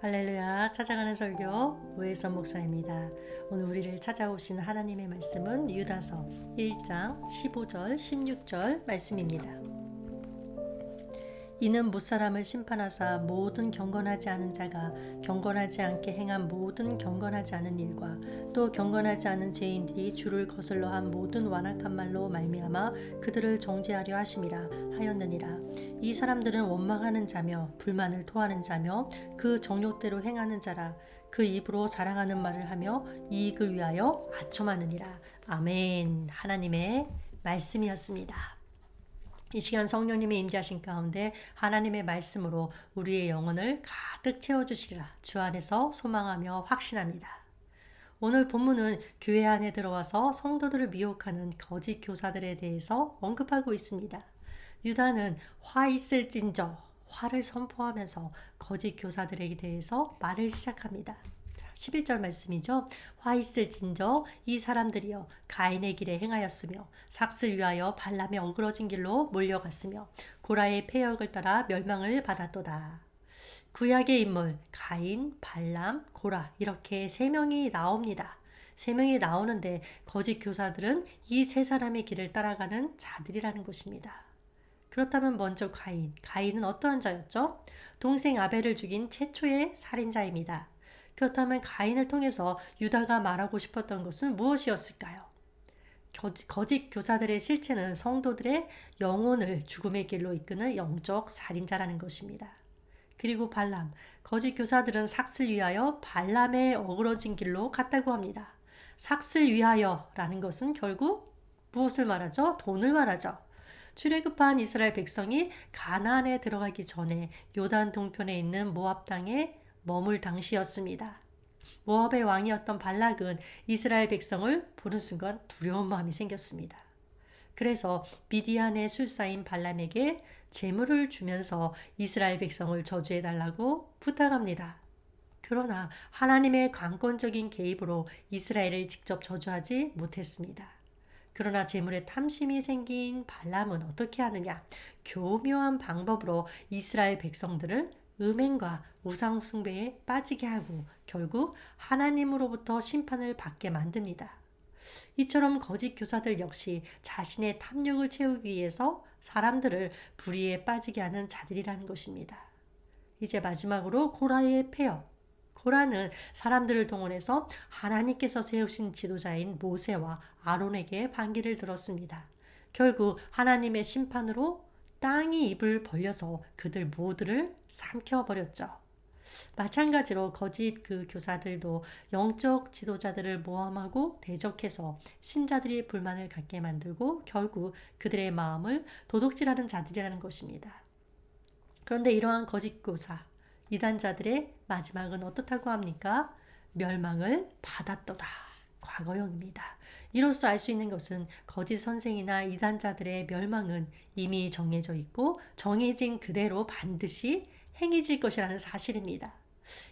할렐루야, 찾아가는 설교 오해선 목사입니다. 오늘 우리를 찾아오신 하나님의 말씀은 유다서 1장 15절 16절 말씀입니다. 이는 무사람을 심판하사 모든 경건하지 않은 자가 경건하지 않게 행한 모든 경건하지 않은 일과 또 경건하지 않은 죄인들이 주를 거슬러 한 모든 완악한 말로 말미암아 그들을 정죄하려 하심이라 하였느니라. 이 사람들은 원망하는 자며 불만을 토하는 자며 그 정욕대로 행하는 자라. 그 입으로 자랑하는 말을 하며 이익을 위하여 아첨하느니라. 아멘. 하나님의 말씀이었습니다. 이 시간 성령님의 임재하신 가운데 하나님의 말씀으로 우리의 영혼을 가득 채워주시리라 주 안에서 소망하며 확신합니다. 오늘 본문은 교회 안에 들어와서 성도들을 미혹하는 거짓 교사들에 대해서 언급하고 있습니다. 유다는 화 있을진저 화를 선포하면서 거짓 교사들에 대해서 말을 시작합니다. 11절 말씀이죠. 화 있을진저 이 사람들이여 가인의 길에 행하였으며 삭슬 위하여 발람의 어그러진 길로 몰려갔으며 고라의 폐역을 따라 멸망을 받았도다. 구약의 인물 가인, 발람, 고라 이렇게 세 명이 나옵니다. 세 명이 나오는데 거짓 교사들은 이 세 사람의 길을 따라가는 자들이라는 것입니다. 그렇다면 먼저 가인은 어떠한 자였죠? 동생 아벨을 죽인 최초의 살인자입니다. 그렇다면 가인을 통해서 유다가 말하고 싶었던 것은 무엇이었을까요? 거짓 교사들의 실체는 성도들의 영혼을 죽음의 길로 이끄는 영적 살인자라는 것입니다. 그리고 발람, 거짓 교사들은 삭슬 위하여 발람의 어그러진 길로 갔다고 합니다. 삭슬 위하여라는 것은 결국 무엇을 말하죠? 돈을 말하죠. 출애굽한 이스라엘 백성이 가나안에 들어가기 전에 요단 동편에 있는 모압 땅에 머물 당시였습니다. 모압의 왕이었던 발락은 이스라엘 백성을 보는 순간 두려운 마음이 생겼습니다. 그래서 미디안의 술사인 발람에게 재물을 주면서 이스라엘 백성을 저주해달라고 부탁합니다. 그러나 하나님의 강권적인 개입으로 이스라엘을 직접 저주하지 못했습니다. 그러나 재물에 탐심이 생긴 발람은 어떻게 하느냐? 교묘한 방법으로 이스라엘 백성들을 음행과 우상 숭배에 빠지게 하고 결국 하나님으로부터 심판을 받게 만듭니다. 이처럼 거짓 교사들 역시 자신의 탐욕을 채우기 위해서 사람들을 불의에 빠지게 하는 자들이라는 것입니다. 이제 마지막으로 고라의 폐역. 고라는 사람들을 동원해서 하나님께서 세우신 지도자인 모세와 아론에게 반기를 들었습니다. 결국 하나님의 심판으로 땅이 입을 벌려서 그들 모두를 삼켜버렸죠. 마찬가지로 거짓 교사들도 영적 지도자들을 모함하고 대적해서 신자들이 불만을 갖게 만들고 결국 그들의 마음을 도둑질하는 자들이라는 것입니다. 그런데 이러한 거짓 교사, 이단자들의 마지막은 어떻다고 합니까? 멸망을 받았도다. 과거형입니다. 이로써 알 수 있는 것은 거짓 선생이나 이단자들의 멸망은 이미 정해져 있고 정해진 그대로 반드시 행해질 것이라는 사실입니다.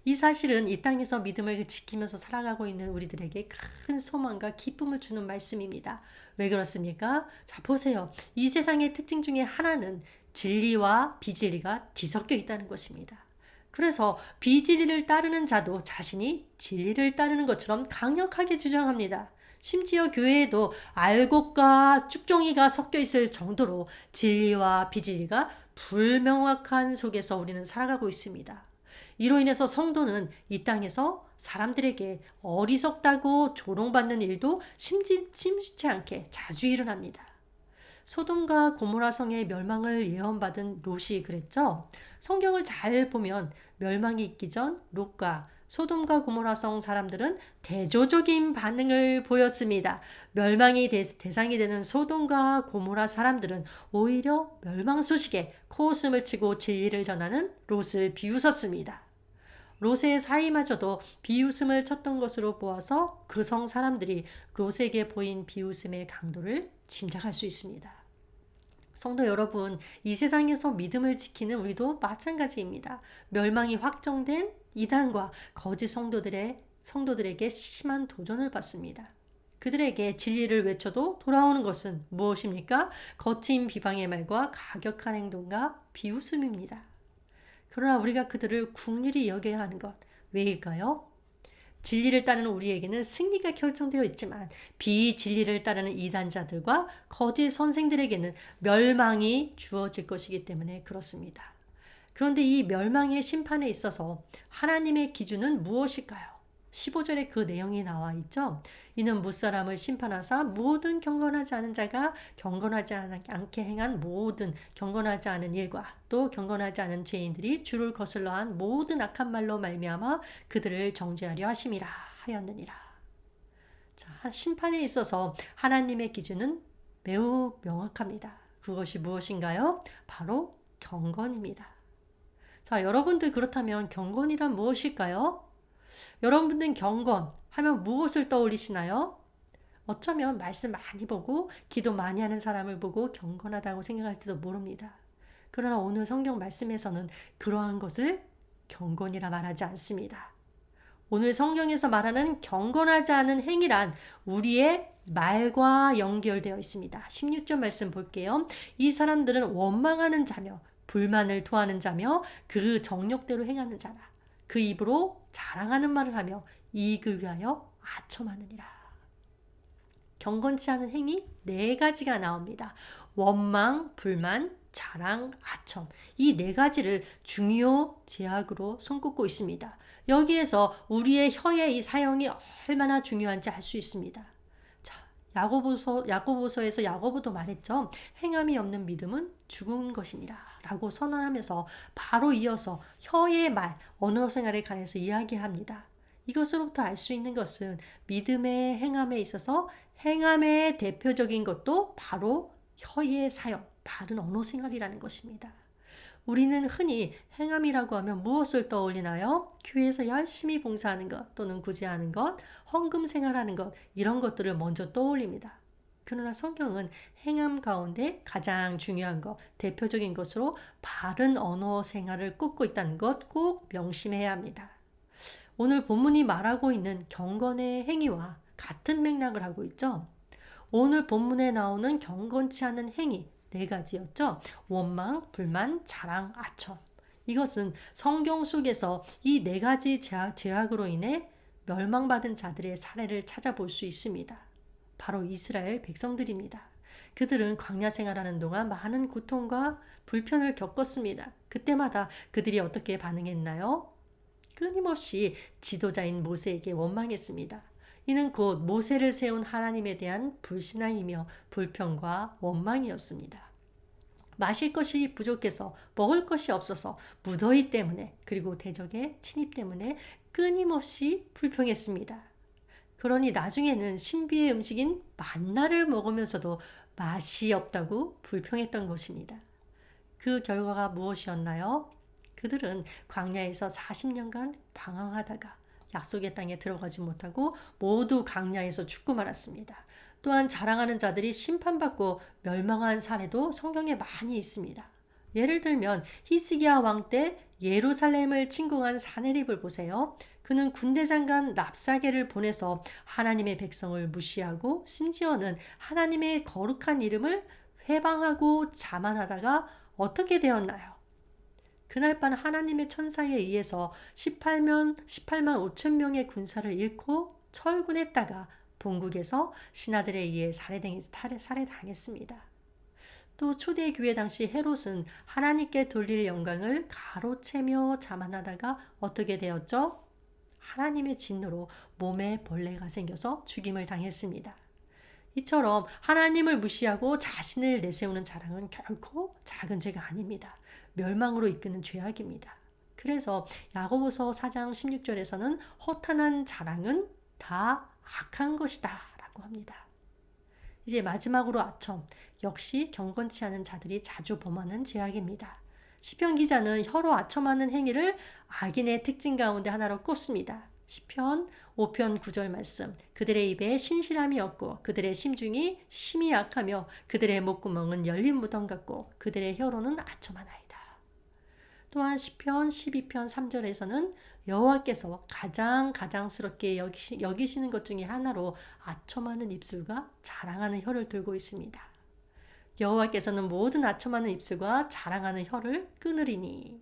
이 사실은 이 땅에서 믿음을 지키면서 살아가고 있는 우리들에게 큰 소망과 기쁨을 주는 말씀입니다. 왜 그렇습니까? 자, 보세요. 이 세상의 특징 중에 하나는 진리와 비진리가 뒤섞여 있다는 것입니다. 그래서 비진리를 따르는 자도 자신이 진리를 따르는 것처럼 강력하게 주장합니다. 심지어 교회에도 알곡과 쭉정이가 섞여 있을 정도로 진리와 비진리가 불명확한 속에서 우리는 살아가고 있습니다. 이로 인해서 성도는 이 땅에서 사람들에게 어리석다고 조롱받는 일도 심심치 않게 자주 일어납니다. 소돔과 고모라 성의 멸망을 예언받은 롯이 그랬죠. 성경을 잘 보면 멸망이 있기 전 롯과 소돔과 고모라 성 사람들은 대조적인 반응을 보였습니다. 멸망이 대상이 되는 소돔과 고모라 사람들은 오히려 멸망 소식에 코웃음을 치고 진리를 전하는 롯을 비웃었습니다. 롯의 사이마저도 비웃음을 쳤던 것으로 보아서 그 성 사람들이 롯에게 보인 비웃음의 강도를 짐작할 수 있습니다. 성도 여러분, 이 세상에서 믿음을 지키는 우리도 마찬가지입니다. 멸망이 확정된 이단과 거짓 성도들에게 심한 도전을 받습니다. 그들에게 진리를 외쳐도 돌아오는 것은 무엇입니까? 거친 비방의 말과 가격한 행동과 비웃음입니다. 그러나 우리가 그들을 긍휼히 여겨야 하는 것. 왜일까요? 진리를 따르는 우리에게는 승리가 결정되어 있지만 비진리를 따르는 이단자들과 거짓 선생들에게는 멸망이 주어질 것이기 때문에 그렇습니다. 그런데 이 멸망의 심판에 있어서 하나님의 기준은 무엇일까요? 15절에 그 내용이 나와 있죠. 이는 무사람을 심판하사 모든 경건하지 않은 자가 경건하지 않게 행한 모든 경건하지 않은 일과 또 경건하지 않은 죄인들이 주를 거슬러 한 모든 악한 말로 말미암아 그들을 정죄하려 하심이라 하였느니라. 자, 심판에 있어서 하나님의 기준은 매우 명확합니다. 그것이 무엇인가요? 바로 경건입니다. 자, 여러분들 그렇다면 경건이란 무엇일까요? 여러분들은 경건 하면 무엇을 떠올리시나요? 어쩌면 말씀 많이 보고 기도 많이 하는 사람을 보고 경건하다고 생각할지도 모릅니다. 그러나 오늘 성경 말씀에서는 그러한 것을 경건이라 말하지 않습니다. 오늘 성경에서 말하는 경건하지 않은 행위란 우리의 말과 연결되어 있습니다. 16절 말씀 볼게요. 이 사람들은 원망하는 자며 불만을 토하는 자며 그 정욕대로 행하는 자라. 그 입으로 자랑하는 말을 하며 이익을 위하여 아첨하느니라. 경건치 않은 행위 4가지가 나옵니다. 원망, 불만, 자랑, 아첨. 이 4가지를 중요 제약으로 손꼽고 있습니다. 여기에서 우리의 혀의 이 사용이 얼마나 중요한지 알 수 있습니다. 자, 야고보서에서 야고보도 말했죠. 행함이 없는 믿음은 죽은 것이니라 라고 선언하면서 바로 이어서 혀의 말, 언어 생활에 관해서 이야기합니다. 이것으로부터 알 수 있는 것은 믿음의 행함에 있어서 행함의 대표적인 것도 바로 혀의 사용, 바른 언어 생활이라는 것입니다. 우리는 흔히 행함이라고 하면 무엇을 떠올리나요? 교회에서 열심히 봉사하는 것 또는 구제하는 것, 헌금 생활하는 것 이런 것들을 먼저 떠올립니다. 그러나 성경은 행함 가운데 가장 중요한 것, 대표적인 것으로 바른 언어 생활을 꼽고 있다는 것 꼭 명심해야 합니다. 오늘 본문이 말하고 있는 경건의 행위와 같은 맥락을 하고 있죠. 오늘 본문에 나오는 경건치 않은 행위 4가지였죠. 원망, 불만, 자랑, 아첨. 이것은 성경 속에서 이 4가지 죄악으로 인해 멸망받은 자들의 사례를 찾아볼 수 있습니다. 바로 이스라엘 백성들입니다. 그들은 광야 생활하는 동안 많은 고통과 불편을 겪었습니다. 그때마다 그들이 어떻게 반응했나요? 끊임없이 지도자인 모세에게 원망했습니다. 이는 곧 모세를 세운 하나님에 대한 불신앙이며 불평과 원망이었습니다. 마실 것이 부족해서 먹을 것이 없어서 무더위 때문에 그리고 대적의 침입 때문에 끊임없이 불평했습니다. 그러니 나중에는 신비의 음식인 만나를 먹으면서도 맛이 없다고 불평했던 것입니다. 그 결과가 무엇이었나요? 그들은 광야에서 40년간 방황하다가 약속의 땅에 들어가지 못하고 모두 광야에서 죽고 말았습니다. 또한 자랑하는 자들이 심판받고 멸망한 사례도 성경에 많이 있습니다. 예를 들면 히스기야 왕 때 예루살렘을 침공한 사네립을 보세요. 그는 군대 장관 랍사게를 보내서 하나님의 백성을 무시하고 심지어는 하나님의 거룩한 이름을 회방하고 자만하다가 어떻게 되었나요? 그날 밤 하나님의 천사에 의해서 18만 5천 명의 군사를 잃고 철군했다가 본국에서 신하들에 의해 살해당했습니다. 또 초대교회 당시 헤롯은 하나님께 돌릴 영광을 가로채며 자만하다가 어떻게 되었죠? 하나님의 진노로 몸에 벌레가 생겨서 죽임을 당했습니다. 이처럼 하나님을 무시하고 자신을 내세우는 자랑은 결코 작은 죄가 아닙니다. 멸망으로 이끄는 죄악입니다. 그래서 야고보서 4장 16절에서는 허탄한 자랑은 다 악한 것이다 라고 합니다. 이제 마지막으로 아첨, 역시 경건치 않은 자들이 자주 범하는 죄악입니다. 시편 기자는 혀로 아첨하는 행위를 악인의 특징 가운데 하나로 꼽습니다. 시편 5편 9절 말씀. 그들의 입에 신실함이 없고 그들의 심중이 심히 약하며 그들의 목구멍은 열린 무덤 같고 그들의 혀로는 아첨하나이다. 또한 시편 12편 3절에서는 여호와께서 가장 가장스럽게 여기시는 것 중에 하나로 아첨하는 입술과 자랑하는 혀를 들고 있습니다. 여호와께서는 모든 아첨하는 입술과 자랑하는 혀를 끊으리니.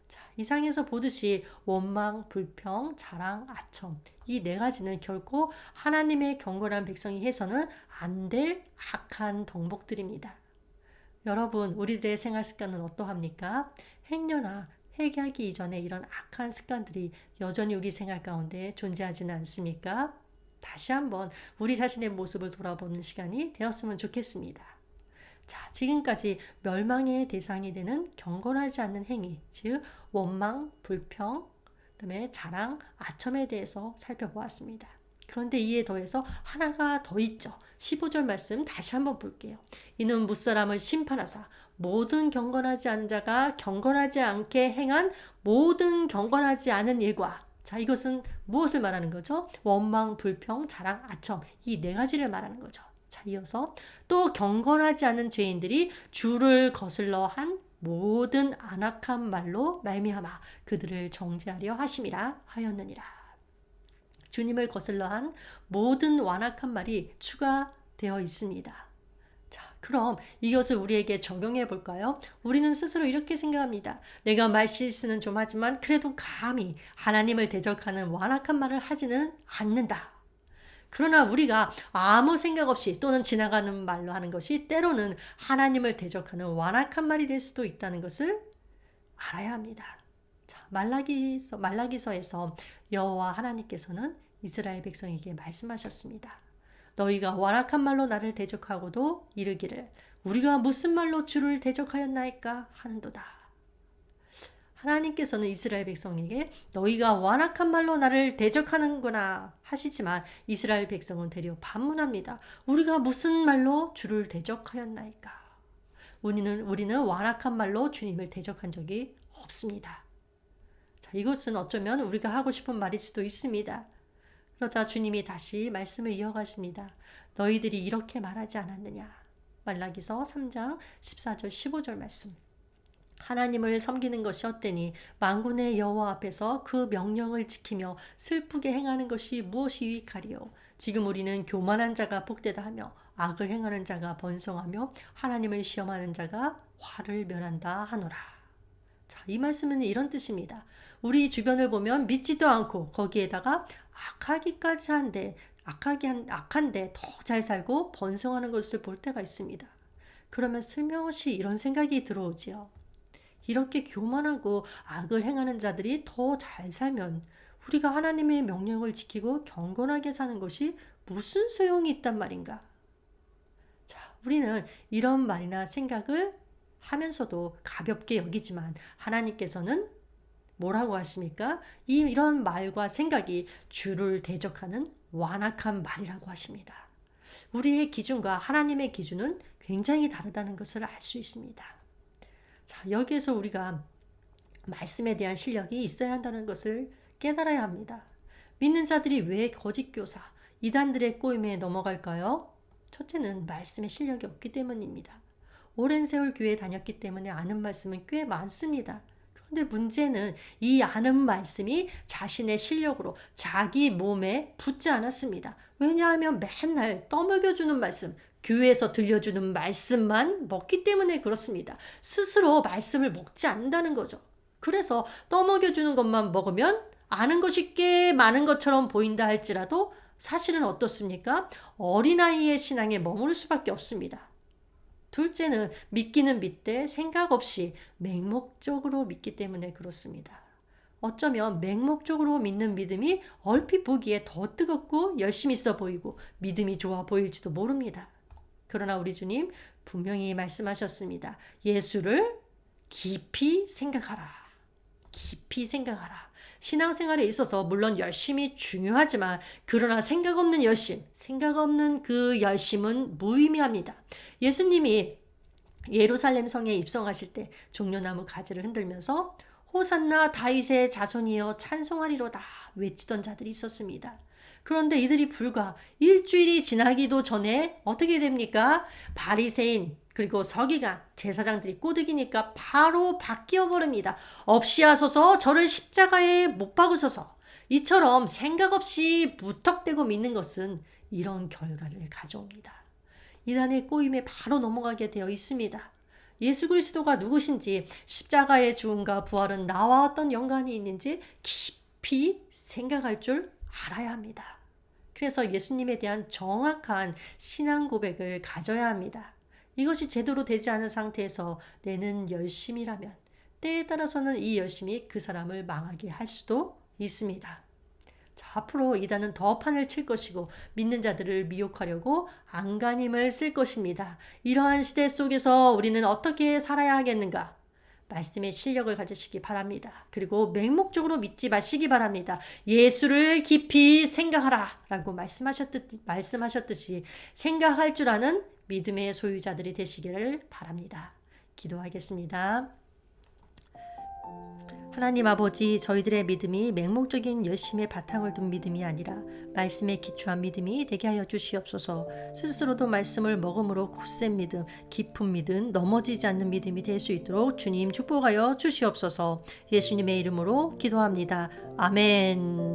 자, 이상에서 보듯이 원망, 불평, 자랑, 아첨 이 네 가지는 결코 하나님의 경건한 백성이 해서는 안 될 악한 덕목들입니다. 여러분, 우리들의 생활 습관은 어떠합니까? 행여나 회개하기 이전에 이런 악한 습관들이 여전히 우리 생활 가운데 존재하지는 않습니까? 다시 한번 우리 자신의 모습을 돌아보는 시간이 되었으면 좋겠습니다. 자, 지금까지 멸망의 대상이 되는 경건하지 않는 행위, 즉 원망, 불평, 그다음에 자랑, 아첨에 대해서 살펴보았습니다. 그런데 이에 더해서 하나가 더 있죠. 15절 말씀 다시 한번 볼게요. 이는 무사람을 심판하사 모든 경건하지 않은 자가 경건하지 않게 행한 모든 경건하지 않은 일과, 자, 이것은 무엇을 말하는 거죠? 원망, 불평, 자랑, 아첨 이 네 가지를 말하는 거죠. 자, 이어서 또 경건하지 않은 죄인들이 주를 거슬러 한 모든 안악한 말로 말미암아 그들을 정죄하려 하심이라 하였느니라. 주님을 거슬러 한 모든 완악한 말이 추가되어 있습니다. 자, 그럼 이것을 우리에게 적용해 볼까요? 우리는 스스로 이렇게 생각합니다. 내가 말실수는 좀 하지만 그래도 감히 하나님을 대적하는 완악한 말을 하지는 않는다. 그러나 우리가 아무 생각 없이 또는 지나가는 말로 하는 것이 때로는 하나님을 대적하는 완악한 말이 될 수도 있다는 것을 알아야 합니다. 자, 말라기서에서 여호와 하나님께서는 이스라엘 백성에게 말씀하셨습니다. 너희가 완악한 말로 나를 대적하고도 이르기를 우리가 무슨 말로 주를 대적하였나이까 하는도다. 하나님께서는 이스라엘 백성에게 너희가 완악한 말로 나를 대적하는구나 하시지만 이스라엘 백성은 되려 반문합니다. 우리가 무슨 말로 주를 대적하였나이까. 우리는 완악한 말로 주님을 대적한 적이 없습니다. 자, 이것은 어쩌면 우리가 하고 싶은 말일 수도 있습니다. 그러자 주님이 다시 말씀을 이어가십니다. 너희들이 이렇게 말하지 않았느냐. 말라기서 3장 14절 15절 말씀. 하나님을 섬기는 것이 헛되니 만군의 여호와 앞에서 그 명령을 지키며 슬프게 행하는 것이 무엇이 유익하리요. 지금 우리는 교만한 자가 복되다 하며 악을 행하는 자가 번성하며 하나님을 시험하는 자가 화를 면한다 하노라. 자, 이 말씀은 이런 뜻입니다. 우리 주변을 보면 믿지도 않고 거기에다가 악한데 더 잘 살고 번성하는 것을 볼 때가 있습니다. 그러면 슬며시 이런 생각이 들어오지요. 이렇게 교만하고 악을 행하는 자들이 더 잘 살면 우리가 하나님의 명령을 지키고 경건하게 사는 것이 무슨 소용이 있단 말인가? 자, 우리는 이런 말이나 생각을 하면서도 가볍게 여기지만 하나님께서는 뭐라고 하십니까? 이런 말과 생각이 주를 대적하는 완악한 말이라고 하십니다. 우리의 기준과 하나님의 기준은 굉장히 다르다는 것을 알 수 있습니다. 자, 여기에서 우리가 말씀에 대한 실력이 있어야 한다는 것을 깨달아야 합니다. 믿는 자들이 왜 거짓 교사, 이단들의 꼬임에 넘어갈까요? 첫째는 말씀의 실력이 없기 때문입니다. 오랜 세월 교회에 다녔기 때문에 아는 말씀은 꽤 많습니다. 그런데 문제는 이 아는 말씀이 자신의 실력으로 자기 몸에 붙지 않았습니다. 왜냐하면 맨날 떠먹여주는 말씀, 교회에서 들려주는 말씀만 먹기 때문에 그렇습니다. 스스로 말씀을 먹지 않는다는 거죠. 그래서 떠먹여주는 것만 먹으면 아는 것이 꽤 많은 것처럼 보인다 할지라도 사실은 어떻습니까? 어린아이의 신앙에 머무를 수밖에 없습니다. 둘째는 믿기는 믿되 생각 없이 맹목적으로 믿기 때문에 그렇습니다. 어쩌면 맹목적으로 믿는 믿음이 얼핏 보기에 더 뜨겁고 열심히 있어 보이고 믿음이 좋아 보일지도 모릅니다. 그러나 우리 주님 분명히 말씀하셨습니다. 예수를 깊이 생각하라. 깊이 생각하라. 신앙생활에 있어서 물론 열심이 중요하지만 그러나 생각 없는 그 열심은 무의미합니다. 예수님이 예루살렘 성에 입성하실 때 종려나무 가지를 흔들면서 호산나 다윗의 자손이여 찬송하리로다 외치던 자들이 있었습니다. 그런데 이들이 불과 일주일이 지나기도 전에 어떻게 됩니까? 바리새인 그리고 서기관 제사장들이 꼬드기니까 바로 바뀌어 버립니다. 없이 하소서 저를 십자가에 못 박으소서. 이처럼 생각 없이 무턱대고 믿는 것은 이런 결과를 가져옵니다. 이단의 꼬임에 바로 넘어가게 되어 있습니다. 예수 그리스도가 누구신지, 십자가의 죽음과 부활은 나와 어떤 연관이 있는지 깊이 생각할 줄 알아야 합니다. 그래서 예수님에 대한 정확한 신앙 고백을 가져야 합니다. 이것이 제대로 되지 않은 상태에서 내는 열심이라면 때에 따라서는 이 열심이 그 사람을 망하게 할 수도 있습니다. 자, 앞으로 이단은 더 판을 칠 것이고 믿는 자들을 미혹하려고 안간힘을 쓸 것입니다. 이러한 시대 속에서 우리는 어떻게 살아야 하겠는가? 말씀의 실력을 가지시기 바랍니다. 그리고 맹목적으로 믿지 마시기 바랍니다. 예수를 깊이 생각하라 라고 말씀하셨듯이 생각할 줄 아는 믿음의 소유자들이 되시기를 바랍니다. 기도하겠습니다. 하나님 아버지, 저희들의 믿음이 맹목적인 열심의 바탕을 둔 믿음이 아니라 말씀에 기초한 믿음이 되게 하여 주시옵소서. 스스로도 말씀을 먹음으로 굳센 믿음, 깊은 믿음, 넘어지지 않는 믿음이 될 수 있도록 주님 축복하여 주시옵소서. 예수님의 이름으로 기도합니다. 아멘.